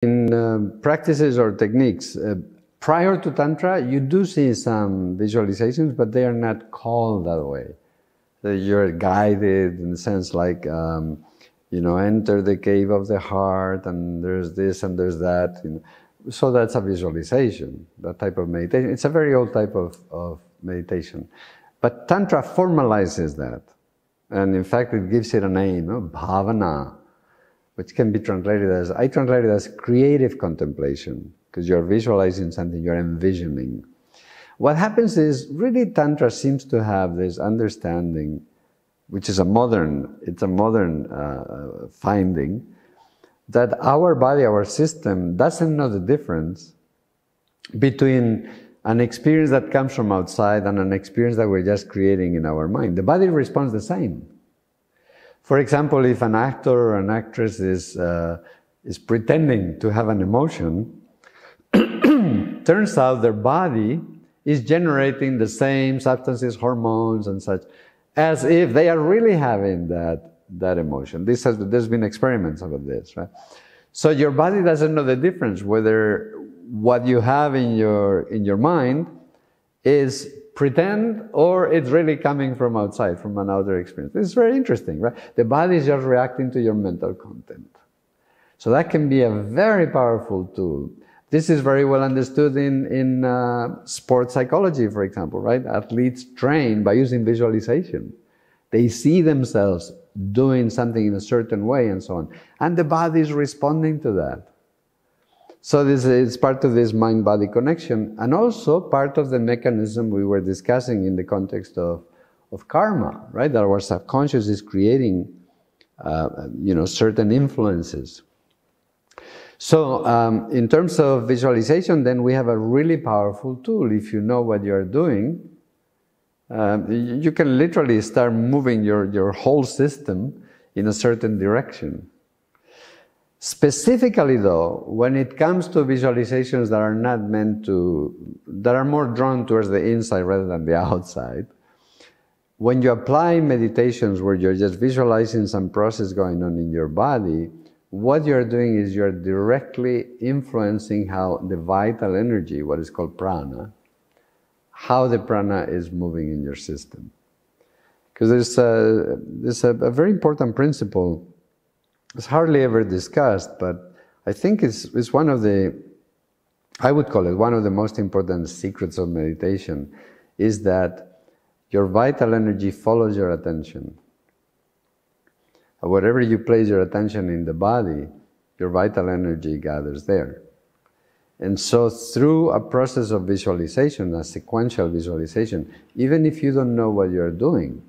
In practices or techniques, prior to Tantra, you do see some visualizations, but they are not called that way. You're guided in the sense like, enter the cave of the heart, and there's this and there's that. So that's a visualization, that type of meditation. It's a very old type of meditation. But Tantra formalizes that. And in fact, it gives it a name, Bhavana, which can be translated as, I translate it as creative contemplation, because you're visualizing something, you're envisioning. What happens is, really Tantra seems to have this understanding, which is a modern finding, that our body, our system, doesn't know the difference between an experience that comes from outside and an experience that we're just creating in our mind. The body responds the same. For example, if an actor or an actress is pretending to have an emotion, turns out their body is generating the same substances, hormones and such, as if they are really having that emotion. There's been experiments about this, right? So your body doesn't know the difference whether what you have in your mind is pretend or it's really coming from outside, from an outer experience. This is very interesting, right? The body is just reacting to your mental content. So that can be a very powerful tool. This is very well understood in sports psychology, for example, right? Athletes train by using visualization. They see themselves doing something in a certain way and so on. And the body is responding to that. So this is part of this mind-body connection, and also part of the mechanism we were discussing in the context of karma, right? That our subconscious is creating, certain influences. So in terms of visualization, then we have a really powerful tool. If you know what you're doing, you can literally start moving your whole system in a certain direction. Specifically though, when it comes to visualizations that are not meant to, that are more drawn towards the inside rather than the outside, when you apply meditations where you're just visualizing some process going on in your body, what you're doing is you're directly influencing how the vital energy, what is called prana, how the prana is moving in your system. Because there's a very important principle. It's hardly ever discussed, but I think it's one of the, I would call it one of the most important secrets of meditation, is that your vital energy follows your attention. Whatever you place your attention in the body, your vital energy gathers there. And so through a process of visualization, a sequential visualization, even if you don't know what you're doing,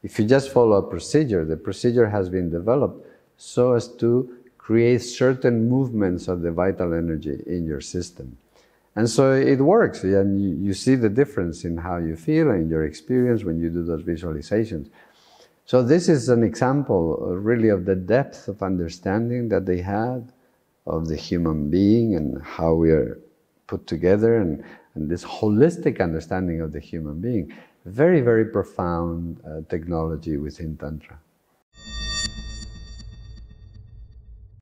if you just follow a procedure, the procedure has been developed so as to create certain movements of the vital energy in your system. And so it works, and you see the difference in how you feel and your experience when you do those visualizations. So this is an example really of the depth of understanding that they had of the human being and how we are put together, and this holistic understanding of the human being. Very, very profound technology within Tantra.